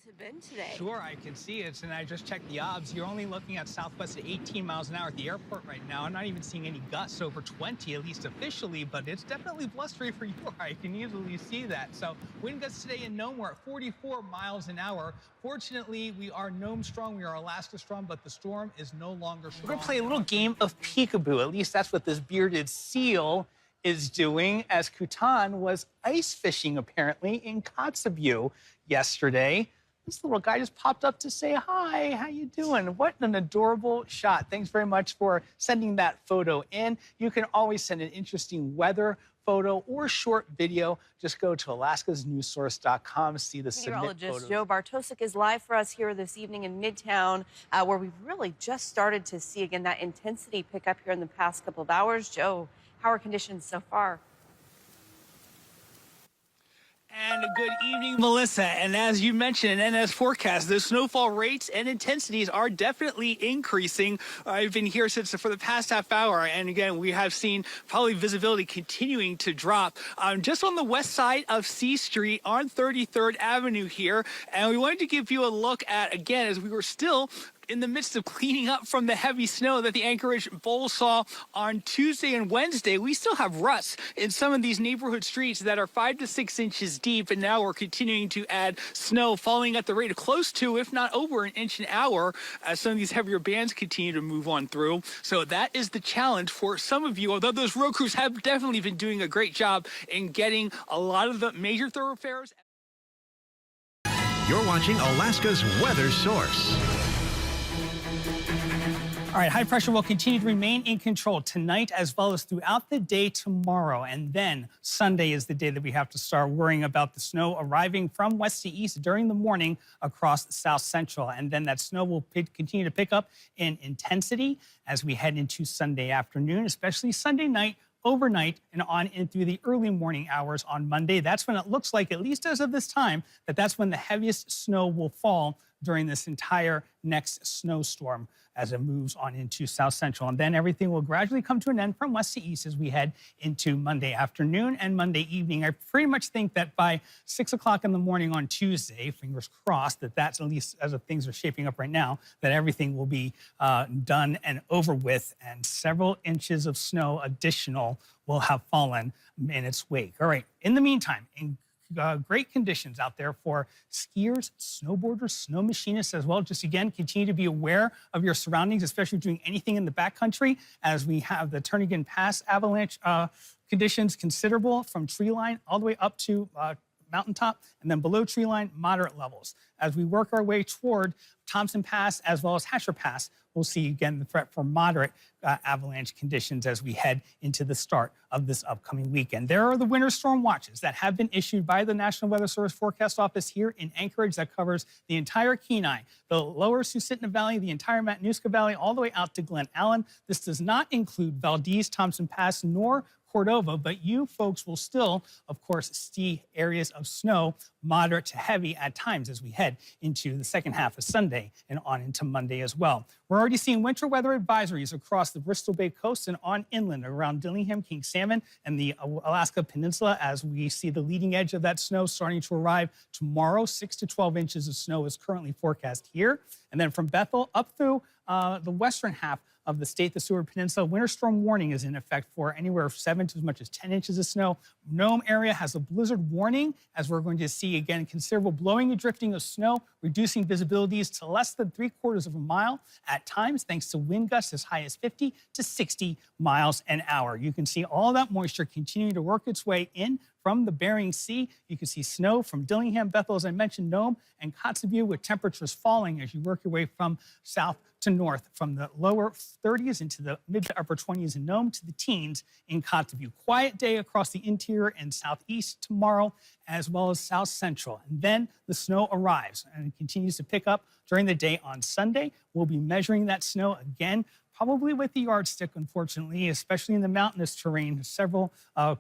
have been today. Sure, I can see it, and I just checked the odds. You're only looking at southwest at 18 miles an hour at the airport right now. I'm not even seeing any gusts over 20, at least officially, but it's definitely blustery for you. I can easily see that. So wind gusts today in Nome, we're at 44 miles an hour. Fortunately, we are Nome strong, we are Alaska strong, but the storm is no longer strong. We're going to play a little game of peekaboo. At least that's what this bearded seal is doing, as Kutan was ice fishing apparently in Kotzebue yesterday. This little guy just popped up to say hi. How you doing? What an adorable shot. Thanks very much for sending that photo in. You can always send an interesting weather photo or short video. Just go to alaskasnewssource.com, see the submit Meteorologist photos. Joe Bartosik is live for us here this evening in Midtown, where we've really just started to see again that intensity pick up here in the past couple of hours. Joe, how are conditions so far? And good evening, Melissa. And as you mentioned, and as forecast, the snowfall rates and intensities are definitely increasing. I've been here for the past half hour. And again, we have seen probably visibility continuing to drop just on the west side of C Street on 33rd Avenue here. And we wanted to give you a look at, again, as we were still in the midst of cleaning up from the heavy snow that the Anchorage Bowl saw on Tuesday and Wednesday. We still have ruts in some of these neighborhood streets that are 5 to 6 inches deep, and now we're continuing to add snow, falling at the rate of close to, if not over, an inch an hour as some of these heavier bands continue to move on through. So that is the challenge for some of you, although those road crews have definitely been doing a great job in getting a lot of the major thoroughfares. You're watching Alaska's Weather Source. All right, high pressure will continue to remain in control tonight as well as throughout the day tomorrow. And then Sunday is the day that we have to start worrying about the snow arriving from west to east during the morning across South Central. And then that snow will continue to pick up in intensity as we head into Sunday afternoon, especially Sunday night, overnight, and on in through the early morning hours on Monday. That's when it looks like, at least as of this time, that's when the heaviest snow will fall during this entire next snowstorm as it moves on into South Central. And then everything will gradually come to an end from west to east as we head into Monday afternoon and Monday evening. I pretty much think that by 6 o'clock in the morning on Tuesday, fingers crossed, that's at least as things are shaping up right now, that everything will be done and over with, and several inches of snow additional will have fallen in its wake. All right, in the meantime, great conditions out there for skiers, snowboarders, snow machinists as well. Just again, continue to be aware of your surroundings, especially doing anything in the backcountry, as we have the Turnagain Pass avalanche conditions considerable from tree line all the way up to mountaintop, and then below tree line, moderate levels. As we work our way toward Thompson Pass as well as Hatcher Pass, we'll see again the threat for moderate avalanche conditions as we head into the start of this upcoming weekend. There are the winter storm watches that have been issued by the National Weather Service Forecast Office here in Anchorage that covers the entire Kenai, the lower Susitna Valley, the entire Matanuska Valley, all the way out to Glen Allen. This does not include Valdez, Thompson Pass, nor Cordova, but you folks will still, of course, see areas of snow, moderate to heavy at times as we head into the second half of Sunday and on into Monday as well. We're already seeing winter weather advisories across the Bristol Bay coast and on inland around Dillingham, King Salmon, and the Alaska Peninsula as we see the leading edge of that snow starting to arrive tomorrow. 6 to 12 inches of snow is currently forecast here. And then from Bethel up through the western half of the state, the Seward Peninsula, winter storm warning is in effect for anywhere from 7 to as much as 10 inches of snow. Nome area has a blizzard warning, as we're going to see, again, considerable blowing and drifting of snow, reducing visibilities to less than 3/4 of a mile at times, thanks to wind gusts as high as 50 to 60 miles an hour. You can see all that moisture continuing to work its way in from the Bering Sea. You can see snow from Dillingham, Bethel, as I mentioned, Nome, and Kotzebue, with temperatures falling as you work your way from south to north, from the lower 30s into the mid to upper 20s in Nome to the teens in Kotzebue. Quiet day across the interior and southeast tomorrow, as well as South Central. And then the snow arrives and continues to pick up during the day on Sunday. We'll be measuring that snow again, probably with the yardstick, unfortunately, especially in the mountainous terrain. Several,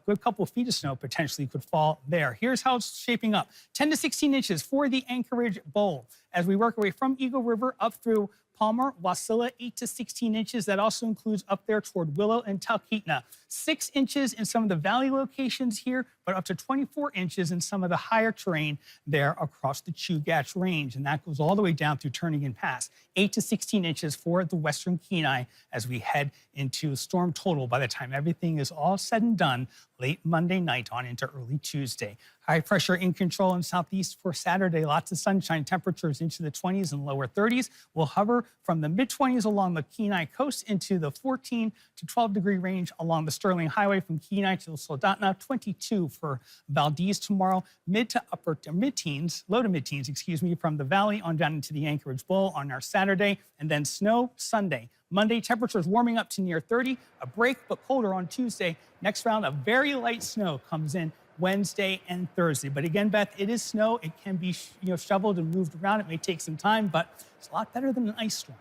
good couple of feet of snow potentially could fall there. Here's how it's shaping up. 10 to 16 inches for the Anchorage Bowl as we work our way from Eagle River up through Palmer, Wasilla, 8 to 16 inches. That also includes up there toward Willow and Talkeetna. 6 inches in some of the valley locations here, but up to 24 inches in some of the higher terrain there across the Chugach Range. And that goes all the way down through Turnagain Pass. 8 to 16 inches for the western Kenai as we head into storm total by the time everything is all said and done late Monday night on into early Tuesday. High pressure in control in southeast for Saturday. Lots of sunshine, temperatures into the 20s and lower 30s. Will hover from the mid-20s along the Kenai coast into the 14 to 12 degree range along the Sterling Highway from Kenai to Soldotna. 22 for Valdez tomorrow. Mid to upper to mid-teens, low to mid-teens, excuse me, from the valley on down into the Anchorage Bowl on our Saturday. And then snow Sunday. Monday, temperatures warming up to near 30. A break, but colder on Tuesday. Next round of very light snow comes in Wednesday and Thursday. But again, Beth, it is snow. It can be shoveled and moved around. It may take some time, but it's a lot better than an ice storm.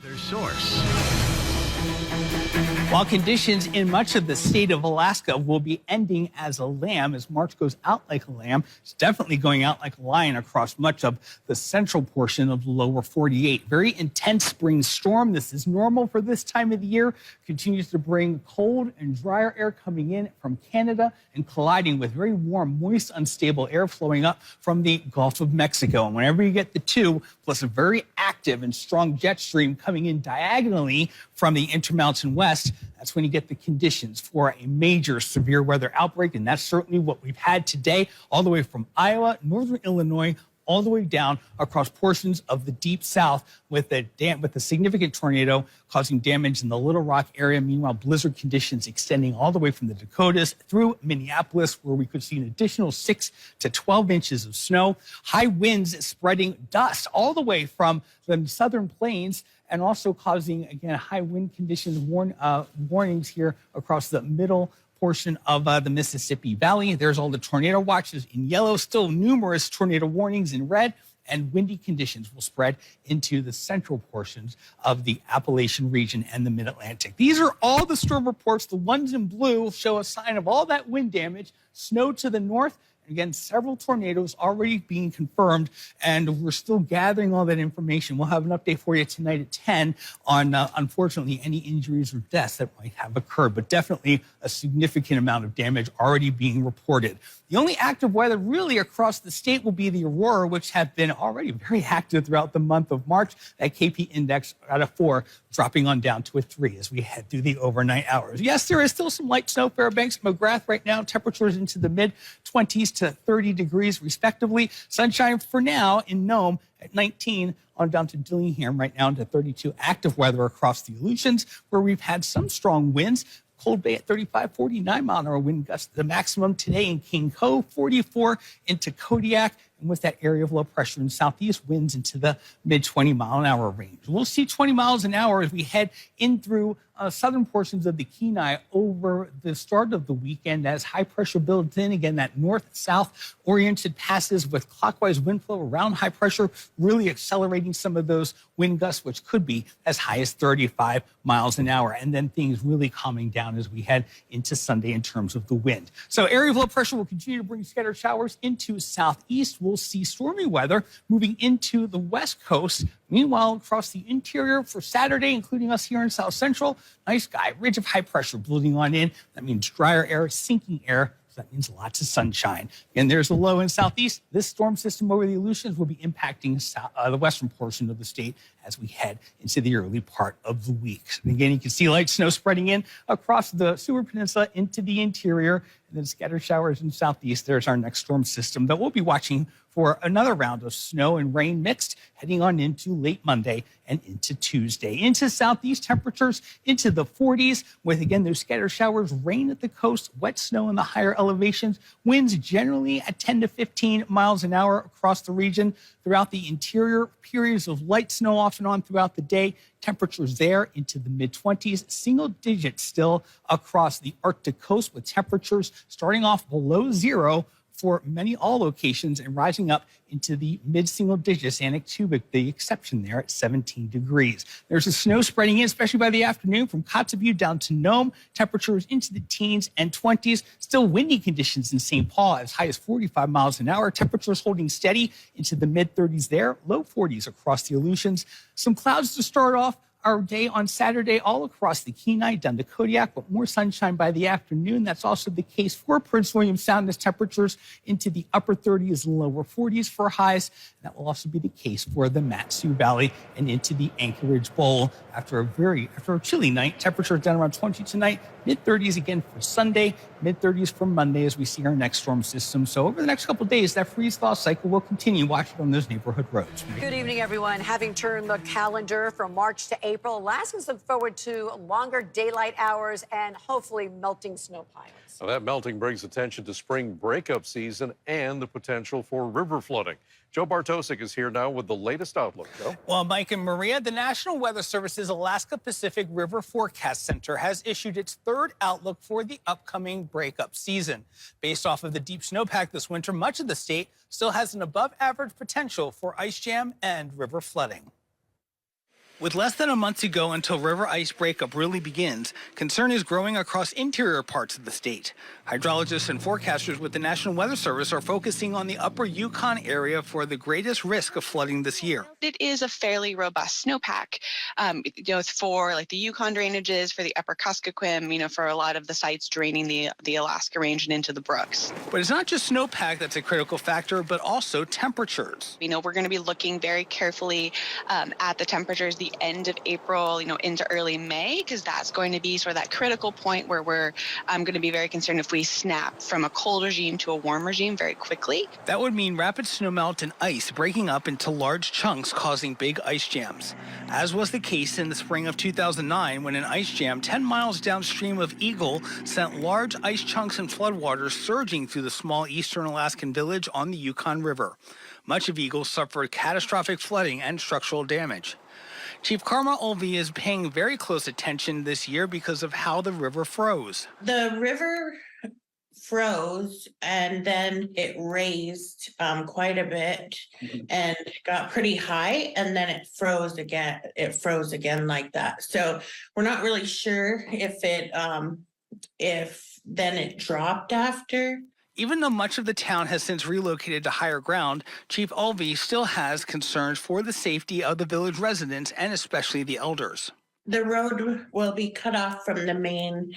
Weather source. While conditions in much of the state of Alaska will be ending as a lamb, as March goes out like a lamb, it's definitely going out like a lion across much of the central portion of the lower 48. Very intense spring storm. This is normal for this time of the year. Continues to bring cold and drier air coming in from Canada and colliding with very warm, moist, unstable air flowing up from the Gulf of Mexico. And whenever you get the two, plus a very active and strong jet stream coming in diagonally from the Intermountain West, that's when you get the conditions for a major severe weather outbreak. And that's certainly what we've had today, all the way from Iowa, northern Illinois, all the way down across portions of the deep south with a significant tornado causing damage in the Little Rock area. Meanwhile, blizzard conditions extending all the way from the Dakotas through Minneapolis, where we could see an additional 6 to 12 inches of snow. High winds spreading dust all the way from the southern plains and also causing, again, high wind conditions warnings here across the middle portion of the Mississippi Valley. There's all the tornado watches in yellow, still numerous tornado warnings in red, and windy conditions will spread into the central portions of the Appalachian region and the Mid-Atlantic. These are all the storm reports. The ones in blue show a sign of all that wind damage. Snow to the north. Again, several tornadoes already being confirmed, and we're still gathering all that information. We'll have an update for you tonight at 10 on, unfortunately, any injuries or deaths that might have occurred, but definitely a significant amount of damage already being reported. The only active weather really across the state will be the aurora, which have been already very active throughout the month of March. That KP index out of 4 dropping on down to a 3 as we head through the overnight hours. Yes, there is still some light snow, Fairbanks, McGrath right now. Temperatures into the mid-20s to 30 degrees respectively. Sunshine for now in Nome at 19 on down to Dillingham right now to 32. Active weather across the Aleutians where we've had some strong winds. Cold Bay at 35, 49 mile an hour wind gusts. The maximum today in King Cove, 44 into Kodiak. And with that area of low pressure in southeast, winds into the mid-20 mile an hour range. We'll see 20 miles an hour as we head in through southern portions of the Kenai over the start of the weekend as high pressure builds in. Again, that north-south oriented passes with clockwise wind flow around high pressure, really accelerating some of those wind gusts, which could be as high as 35 miles an hour. And then things really calming down as we head into Sunday in terms of the wind. So area of low pressure will continue to bring scattered showers into southeast. We'll see stormy weather moving into the west coast. Meanwhile, across the interior for Saturday, including us here in South Central, nice sky, ridge of high pressure building on in. That means drier air, sinking air. So that means lots of sunshine. And there's a low in southeast. This storm system over the Aleutians will be impacting the western portion of the state as we head into the early part of the week. And again, you can see light snow spreading in across the Seward Peninsula into the interior, and then scattered showers in southeast. There's our next storm system that we'll be watching for another round of snow and rain mixed heading on into late Monday and into Tuesday. Into southeast, temperatures into the 40s with, again, those scattered showers, rain at the coast, wet snow in the higher elevations, winds generally at 10 to 15 miles an hour across the region. Throughout the interior, periods of light snow off and on throughout the day. Temperatures there into the mid-20s, single digits still across the Arctic coast with temperatures starting off below zero for all locations and rising up into the mid-single digits. Anchorage, the exception there at 17 degrees. There's a snow spreading in, especially by the afternoon from Kotzebue down to Nome. Temperatures into the teens and 20s. Still windy conditions in St. Paul as high as 45 miles an hour. Temperatures holding steady into the mid-30s there. Low 40s across the Aleutians. Some clouds to start off our day on Saturday all across the Kenai down to Kodiak, but more sunshine by the afternoon. That's also the case for Prince William Sound as temperatures into the upper 30s and lower 40s for highs. That will also be the case for the Mat-Su Valley and into the Anchorage Bowl. After a chilly night, temperatures down around 20 tonight, mid-30s again for Sunday, mid-30s for Monday as we see our next storm system. So over the next couple of days, that freeze-thaw cycle will continue. Watch it on those neighborhood roads. Good evening, everyone. Having turned the calendar from March to April, Alaskans look forward to longer daylight hours and hopefully melting snow piles. Now that melting brings attention to spring breakup season and the potential for river flooding. Joe Bartosik is here now with the latest outlook. Joe? Well, Mike and Maria, the National Weather Service's Alaska Pacific River Forecast Center has issued its third outlook for the upcoming breakup season. Based off of the deep snowpack this winter, much of the state still has an above-average potential for ice jam and river flooding. With less than a month to go until river ice breakup really begins, concern is growing across interior parts of the state. Hydrologists and forecasters with the National Weather Service are focusing on the upper Yukon area for the greatest risk of flooding this year. It is a fairly robust snowpack, for like the Yukon drainages, for the upper Kuskokwim, for a lot of the sites draining the Alaska Range and into the brooks. But it's not just snowpack that's a critical factor, but also temperatures. We're going to be looking very carefully at the temperatures the end of April, into early May, because that's going to be sort of that critical point where we're going to be very concerned if we snap from a cold regime to a warm regime very quickly. That would mean rapid snowmelt and ice breaking up into large chunks, causing big ice jams, as was the case in the spring of 2009 when an ice jam 10 miles downstream of Eagle sent large ice chunks and floodwaters surging through the small eastern Alaskan village on the Yukon River. Much of Eagle suffered catastrophic flooding and structural damage. Chief Karma Olvey is paying very close attention this year because of how the river froze. The river froze and then it raised quite a bit and got pretty high, and then it froze again. It froze again like that. So we're not really sure if then it dropped after. Even though much of the town has since relocated to higher ground, Chief Olvey still has concerns for the safety of the village residents and especially the elders. The road will be cut off from the main.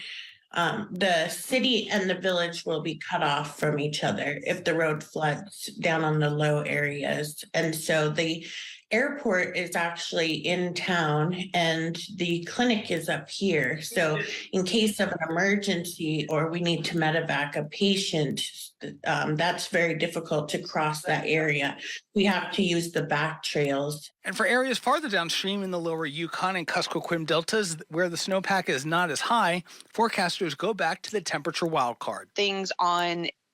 The city and the village will be cut off from each other if the road floods down on the low areas. And so the airport is actually in town and the clinic is up here. So in case of an emergency or we need to medevac a patient, that's very difficult to cross that area. We have to use the back trails. And for areas farther downstream in the lower Yukon and Kuskokwim deltas, where the snowpack is not as high, forecasters go back to the temperature wildcard. Things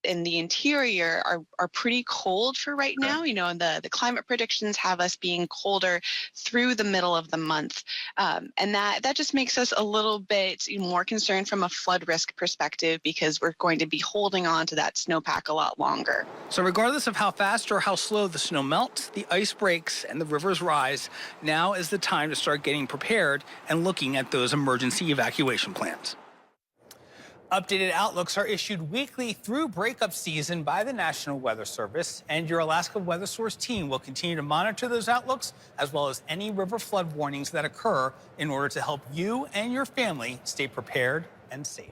in the interior are pretty cold for right now, and the climate predictions have us being colder through the middle of the month. And that just makes us a little bit more concerned from a flood risk perspective because we're going to be holding on to that snowpack a lot longer. So regardless of how fast or how slow the snow melts, the ice breaks, and the rivers rise, now is the time to start getting prepared and looking at those emergency evacuation plans. Updated outlooks are issued weekly through breakup season by the National Weather Service, and your Alaska Weather Source team will continue to monitor those outlooks as well as any river flood warnings that occur in order to help you and your family stay prepared and safe.